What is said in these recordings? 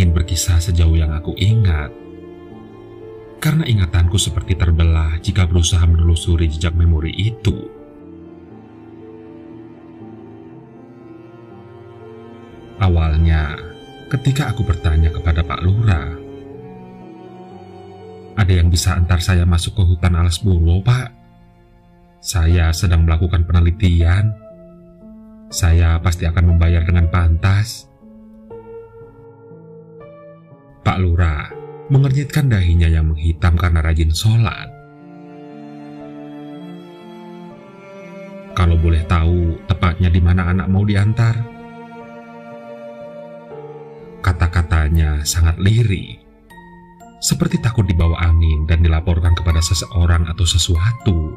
ingin berkisah sejauh yang aku ingat, karena ingatanku seperti terbelah jika berusaha menelusuri jejak memori itu. Awalnya, ketika aku bertanya kepada Pak Lurah, "Ada yang bisa antar saya masuk ke hutan Alas Bolo, Pak? Saya sedang melakukan penelitian. Saya pasti akan membayar dengan pantas." Pak Lurah mengernyitkan dahinya yang menghitam karena rajin sholat. "Kalau boleh tahu tepatnya di mana anak mau diantar?" Kata-katanya sangat lirih, seperti takut dibawa angin dan dilaporkan kepada seseorang atau sesuatu.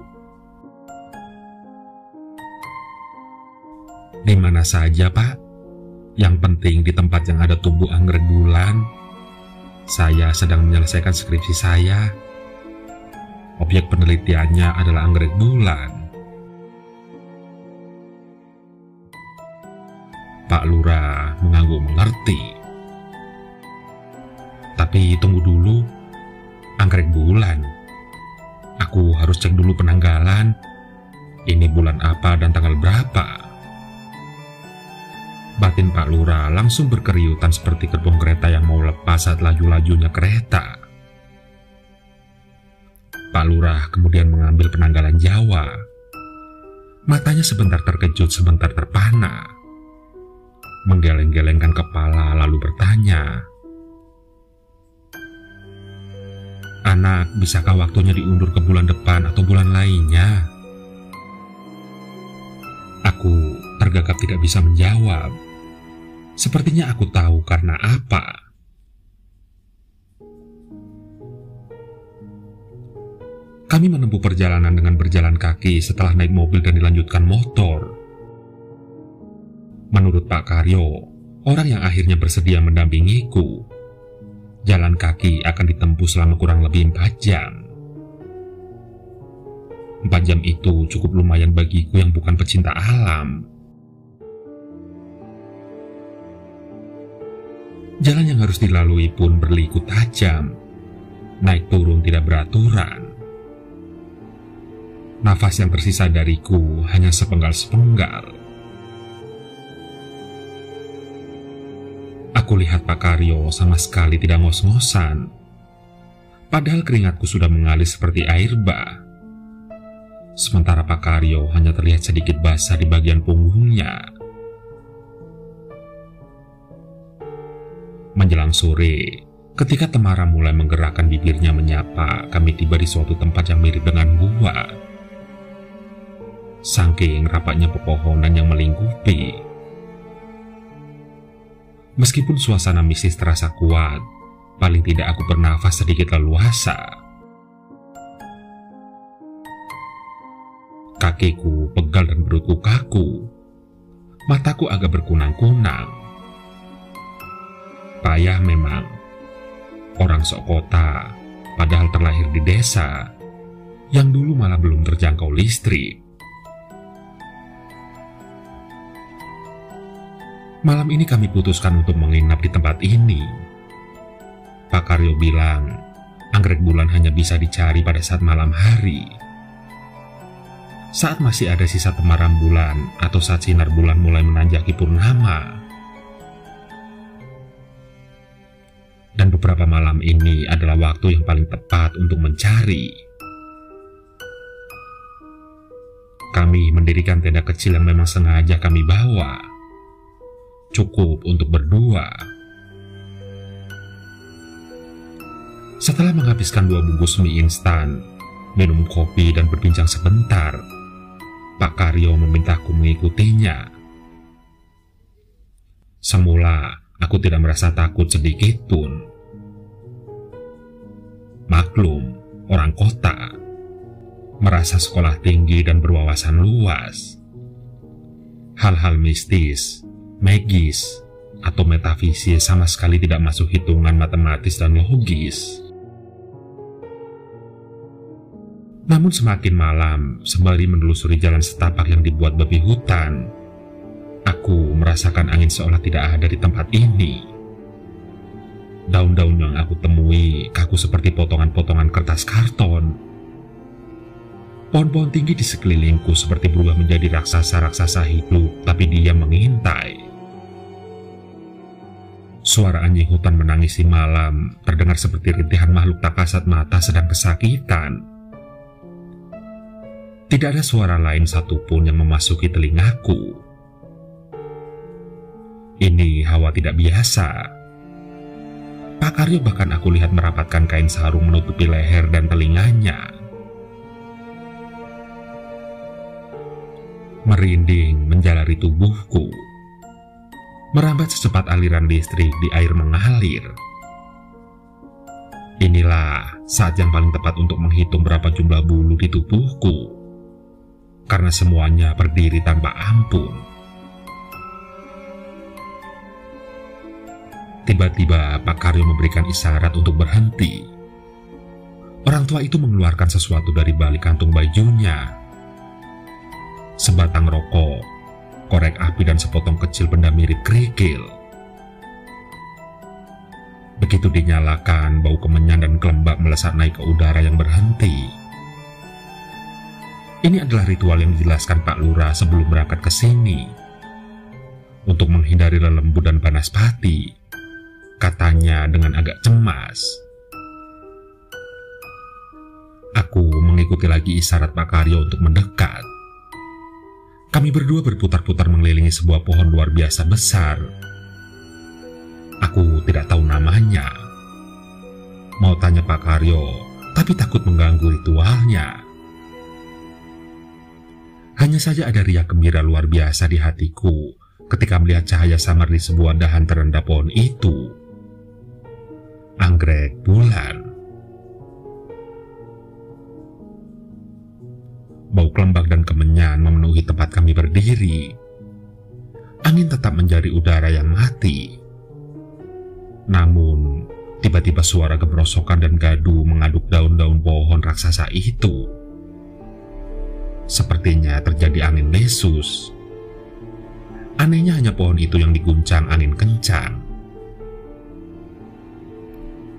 "Di mana saja, Pak? Yang penting di tempat yang ada tumbuh anggrek bulan. Saya sedang menyelesaikan skripsi saya. Objek penelitiannya adalah anggrek bulan." Pak Lurah mengangguk mengerti. "Tapi tunggu dulu, anggrek bulan. Aku harus cek dulu penanggalan. Ini bulan apa dan tanggal berapa?" Batin Pak Lurah langsung berkeriutan seperti gerbong kereta yang mau lepas saat laju-lajunya kereta. Pak Lurah kemudian mengambil penanggalan Jawa. Matanya sebentar terkejut, sebentar terpana. Menggeleng-gelengkan kepala lalu bertanya, "Anak, bisakah waktunya diundur ke bulan depan atau bulan lainnya?" Aku tergagap tidak bisa menjawab. Sepertinya aku tahu karena apa. Kami menempuh perjalanan dengan berjalan kaki setelah naik mobil dan dilanjutkan motor. Menurut Pak Karyo, orang yang akhirnya bersedia mendampingiku, jalan kaki akan ditempuh selama kurang lebih 4 jam. 4 jam itu cukup lumayan bagiku yang bukan pecinta alam. Jalan yang harus dilalui pun berliku tajam, naik turun tidak beraturan. Nafas yang tersisa dariku hanya sepenggal-sepenggal. Aku lihat Pak Karyo sama sekali tidak ngos-ngosan, padahal keringatku sudah mengalir seperti air bah. Sementara Pak Karyo hanya terlihat sedikit basah di bagian punggungnya. Menjelang sore, ketika Temara mulai menggerakkan bibirnya menyapa, kami tiba di suatu tempat yang mirip dengan gua. Saking rapatnya pepohonan yang melingkupi. Meskipun suasana mistis terasa kuat, paling tidak aku bernafas sedikit leluasa. Kakiku pegal dan perutku kaku. Mataku agak berkunang-kunang. Payah memang. Orang sok kota, padahal terlahir di desa, yang dulu malah belum terjangkau listrik. Malam ini kami putuskan untuk menginap di tempat ini. Pak Karyo bilang, anggrek bulan hanya bisa dicari pada saat malam hari. Saat masih ada sisa temaram bulan atau saat sinar bulan mulai menanjaki purnama. Dan beberapa malam ini adalah waktu yang paling tepat untuk mencari. Kami mendirikan tenda kecil yang memang sengaja kami bawa. Cukup untuk berdua. Setelah menghabiskan 2 bungkus mie instan, minum kopi dan berbincang sebentar, Pak Karyo memintaku mengikutinya. Semula, aku tidak merasa takut sedikit pun. Maklum, orang kota, merasa sekolah tinggi dan berwawasan luas. Hal-hal mistis, magis, atau metafisis sama sekali tidak masuk hitungan matematis dan logis. Namun semakin malam, sembari menelusuri jalan setapak yang dibuat babi hutan, aku merasakan angin seolah tidak ada di tempat ini. Daun-daun yang aku temui kaku seperti potongan-potongan kertas karton. Pohon-pohon tinggi di sekelilingku seperti berubah menjadi raksasa-raksasa hidup, tapi diam mengintai. Suara anjing hutan menangisi malam terdengar seperti rintihan makhluk tak kasat mata sedang kesakitan. Tidak ada suara lain satupun yang memasuki telingaku. Ini hawa tidak biasa. Pak Karyo bahkan aku lihat merapatkan kain sarung menutupi leher dan telinganya. Merinding menjalari tubuhku, merambat secepat aliran listrik di air mengalir. Inilah saat yang paling tepat untuk menghitung berapa jumlah bulu di tubuhku, karena semuanya berdiri tanpa ampun. Tiba-tiba Pak Karyo memberikan isyarat untuk berhenti. Orang tua itu mengeluarkan sesuatu dari balik kantung bajunya. Sebatang rokok, korek api dan sepotong kecil benda mirip kerikil. Begitu dinyalakan, bau kemenyan dan kelembab melesat naik ke udara yang berhenti. Ini adalah ritual yang dijelaskan Pak Lurah sebelum berangkat ke sini. Untuk menghindari lelembut dan panas pati, katanya dengan agak cemas. Aku mengikuti lagi isyarat Pak Karyo untuk mendekat. Kami berdua berputar-putar mengelilingi sebuah pohon luar biasa besar. Aku tidak tahu namanya. Mau tanya Pak Karyo, tapi takut mengganggu ritualnya. Hanya saja ada riak gembira luar biasa di hatiku ketika melihat cahaya samar di sebuah dahan terendah pohon itu. Anggrek bulan. Bau kelembak dan kemenyan memenuhi tempat kami berdiri. Angin tetap menjadi udara yang mati. Namun, tiba-tiba suara gemerosokan dan gaduh mengaduk daun-daun pohon raksasa itu. Sepertinya terjadi angin lesus. Anehnya hanya pohon itu yang diguncang angin kencang.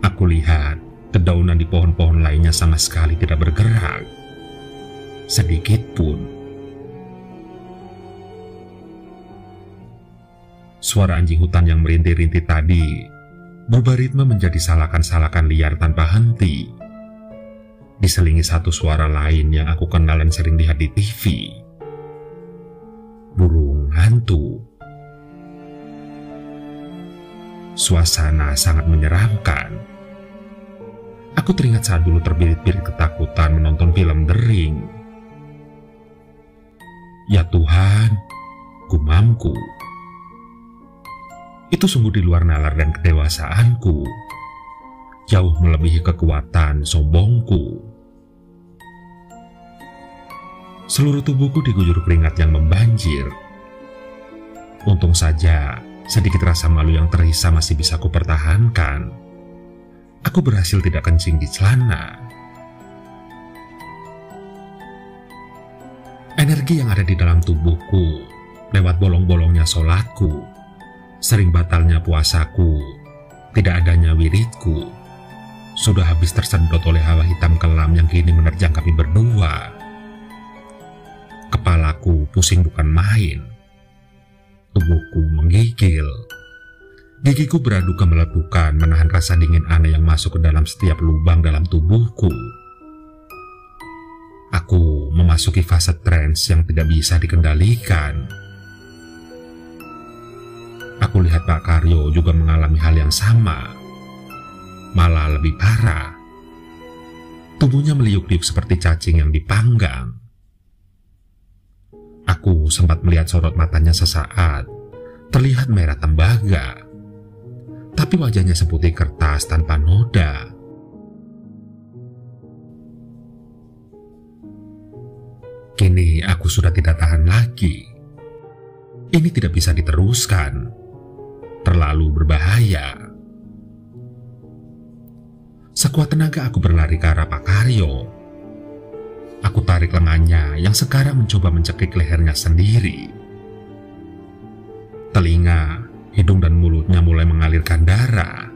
Aku lihat dedaunan di pohon-pohon lainnya sama sekali tidak bergerak, sedikit pun. Suara anjing hutan yang merintih-rintih tadi berubah ritme menjadi salakan-salakan liar tanpa henti, diselingi satu suara lain yang aku kenal dan sering lihat di TV. Burung hantu. Suasana sangat menyeramkan. Aku teringat saat dulu terbirit-birit ketakutan menonton film The Ring. Ya Tuhan, gumamku. Itu sungguh di luar nalar dan kedewasaanku. Jauh melebihi kekuatan sombongku. Seluruh tubuhku diguyur keringat yang membanjir. Untung saja sedikit rasa malu yang terisa masih bisa kupertahankan. Aku berhasil tidak kencing di celana. Energi yang ada di dalam tubuhku, lewat bolong-bolongnya sholatku, sering batalnya puasaku, tidak adanya wiridku, sudah habis tersedot oleh hawa hitam kelam yang kini menerjang kami berdua. Kepalaku pusing bukan main. Tubuhku menggigil. Gigiku beradu kemeletukan menahan rasa dingin aneh yang masuk ke dalam setiap lubang dalam tubuhku. Aku memasuki fase trance yang tidak bisa dikendalikan. Aku lihat Pak Karyo juga mengalami hal yang sama. Malah lebih parah. Tubuhnya meliuk-liuk seperti cacing yang dipanggang. Aku sempat melihat sorot matanya sesaat. Terlihat merah tembaga. Tapi wajahnya seputih kertas tanpa noda. Kini aku sudah tidak tahan lagi. Ini tidak bisa diteruskan. Terlalu berbahaya. Sekuat tenaga aku berlari ke arah Pak Karyo. Aku tarik lengannya yang sekarang mencoba mencekik lehernya sendiri. Telinga, hidung dan mulutnya mulai mengalirkan darah.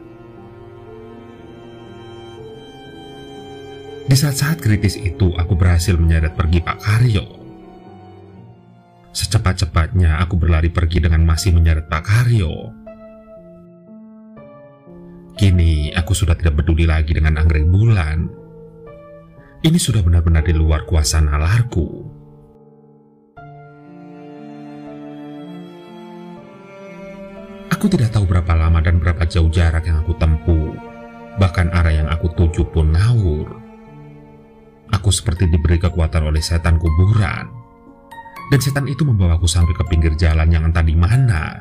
Di saat-saat kritis itu, aku berhasil menyeret pergi Pak Karyo. Secepat-cepatnya aku berlari pergi dengan masih menyeret Pak Karyo. Kini aku sudah tidak peduli lagi dengan anggrek bulan. Ini sudah benar-benar di luar kuasa nalarku. Aku tidak tahu berapa lama dan berapa jauh jarak yang aku tempuh. Bahkan arah yang aku tuju pun ngawur. Aku seperti diberi kekuatan oleh setan kuburan. Dan setan itu membawaku sampai ke pinggir jalan yang entah di mana.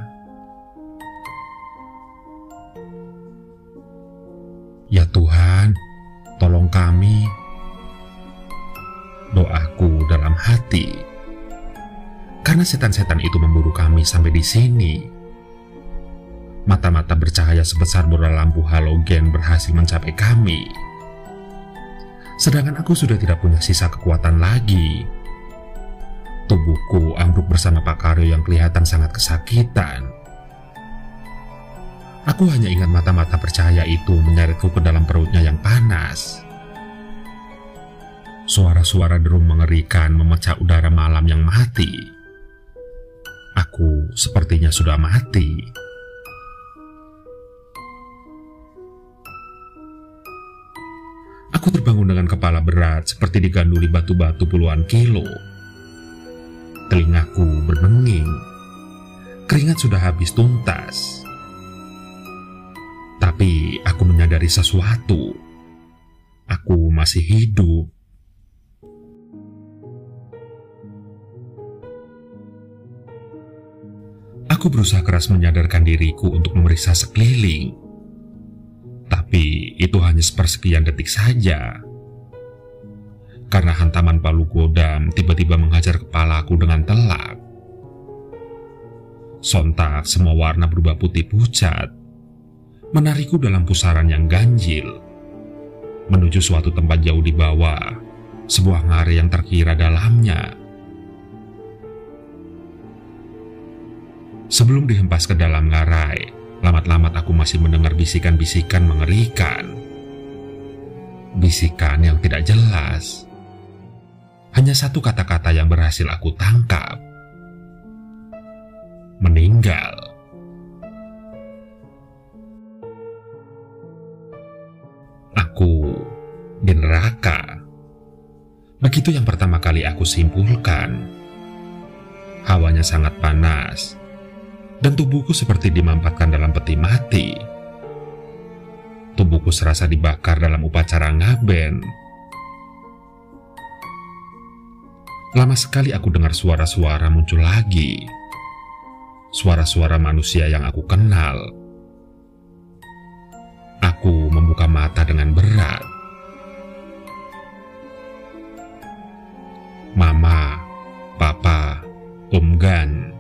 Ya Tuhan, tolong kami. Doaku dalam hati. Karena setan-setan itu memburu kami sampai di sini. Mata-mata bercahaya sebesar bola lampu halogen berhasil mencapai kami. Sedangkan aku sudah tidak punya sisa kekuatan lagi. Tubuhku ambruk bersama Pak Karyo yang kelihatan sangat kesakitan. Aku hanya ingat mata-mata bercahaya itu menyeretku ke dalam perutnya yang panas. Suara-suara derum mengerikan memecah udara malam yang mati. Aku sepertinya sudah mati. Aku terbangun dengan kepala berat seperti diganduli batu-batu puluhan kilo. Telingaku berdenging. Keringat sudah habis tuntas. Tapi aku menyadari sesuatu. Aku masih hidup. Aku berusaha keras menyadarkan diriku untuk memeriksa sekeliling. Tapi itu hanya sepersekian detik saja. Karena hantaman palu godam tiba-tiba menghajar kepalaku dengan telak. Sontak semua warna berubah putih pucat, menarikku dalam pusaran yang ganjil, menuju suatu tempat jauh di bawah, sebuah ngarai yang terkira dalamnya. Sebelum dihempas ke dalam ngarai, lamat-lamat aku masih mendengar bisikan-bisikan mengerikan. Bisikan yang tidak jelas. Hanya satu kata-kata yang berhasil aku tangkap. Meninggal. Aku di neraka. Begitu yang pertama kali aku simpulkan. Hawanya sangat panas, dan tubuhku seperti dimampatkan dalam peti mati. Tubuhku serasa dibakar dalam upacara ngaben. Lama sekali aku dengar suara-suara muncul lagi. Suara-suara manusia yang aku kenal. Aku membuka mata dengan berat. Mama, Papa, Om Gan,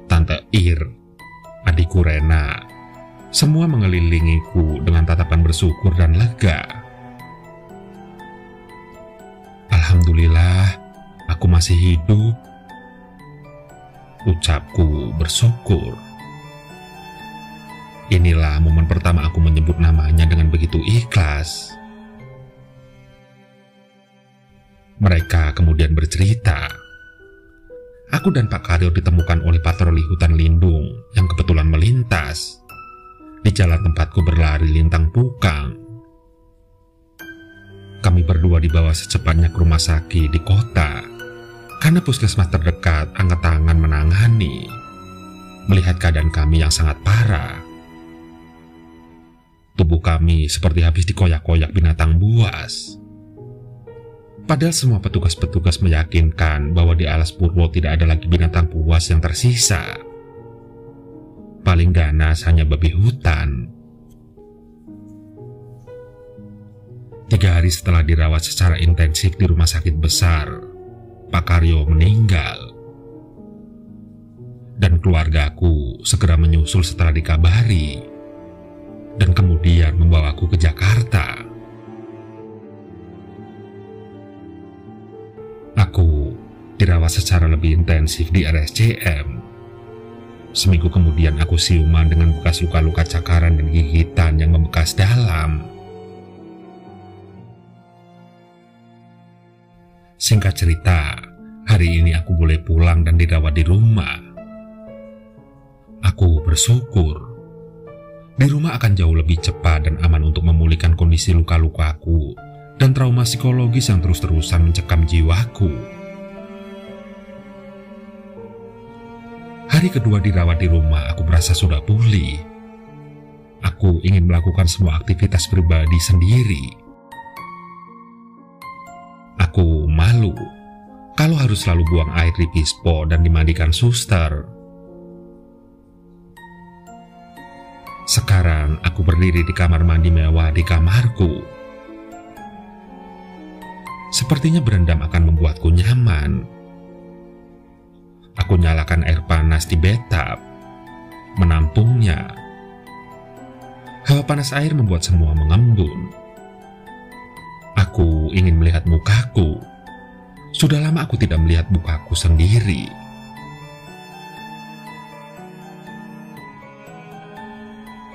Tante Ir, adikku Rena, semua mengelilingiku dengan tatapan bersyukur dan lega. Alhamdulillah, aku masih hidup. Ucapku bersyukur. Inilah momen pertama aku menyebut namanya dengan begitu ikhlas. Mereka kemudian bercerita. Aku dan Pak Karyo ditemukan oleh patroli hutan lindung yang kebetulan melintas di jalan tempatku berlari lintang pukang. Kami berdua dibawa secepatnya ke rumah sakit di kota. Karena puskesmas terdekat angkat tangan menangani, melihat keadaan kami yang sangat parah. Tubuh kami seperti habis dikoyak-koyak binatang buas. Padahal semua petugas-petugas meyakinkan bahwa di Alas Purwo tidak ada lagi binatang buas yang tersisa. Paling ganas hanya babi hutan. 3 hari setelah dirawat secara intensif di rumah sakit besar, Pak Karyo meninggal. Dan keluargaku segera menyusul setelah dikabari, dan kemudian membawaku ke Jakarta. Aku dirawat secara lebih intensif di RSCM. Seminggu kemudian aku siuman dengan bekas luka-luka cakaran dan gigitan yang membekas dalam. Singkat cerita, hari ini aku boleh pulang dan dirawat di rumah. Aku bersyukur. Di rumah akan jauh lebih cepat dan aman untuk memulihkan kondisi luka-lukaku dan trauma psikologis yang terus-terusan mencekam jiwaku. Hari kedua dirawat di rumah, aku merasa sudah pulih. Aku ingin melakukan semua aktivitas pribadi sendiri. Aku malu kalau harus selalu buang air di pispo dan dimandikan suster. Sekarang aku berdiri di kamar mandi mewah di kamarku. Sepertinya berendam akan membuatku nyaman. Aku nyalakan air panas di bathtub, menampungnya. Hawa panas air membuat semua mengembun. Aku ingin melihat mukaku. Sudah lama aku tidak melihat mukaku sendiri.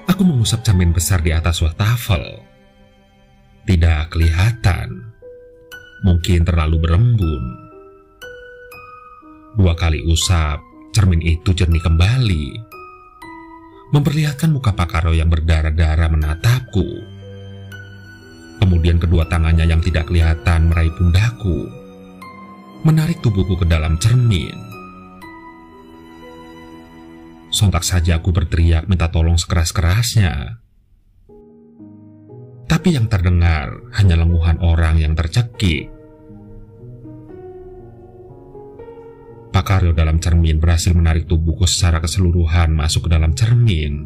Aku mengusap cermin besar di atas wastafel. Tidak kelihatan. Mungkin terlalu berembun. 2 kali usap, cermin itu jernih kembali, memperlihatkan muka Pak Karyo yang berdarah-darah menatapku. Kemudian kedua tangannya yang tidak kelihatan meraih pundakku, menarik tubuhku ke dalam cermin. Sontak saja aku berteriak minta tolong sekeras-kerasnya. Tapi yang terdengar hanya lenguhan orang yang tercekik. Pak Karyo dalam cermin berhasil menarik tubuhku secara keseluruhan masuk ke dalam cermin.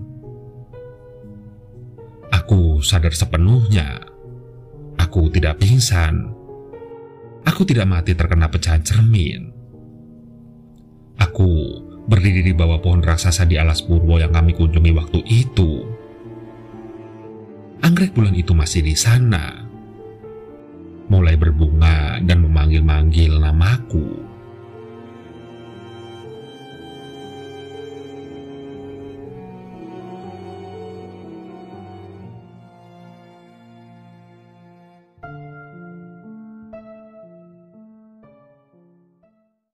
Aku sadar sepenuhnya. Aku tidak pingsan. Aku tidak mati terkena pecahan cermin. Aku berdiri di bawah pohon raksasa di Alas Purwo yang kami kunjungi waktu itu. Anggrek bulan itu masih di sana, mulai berbunga dan memanggil-manggil namaku.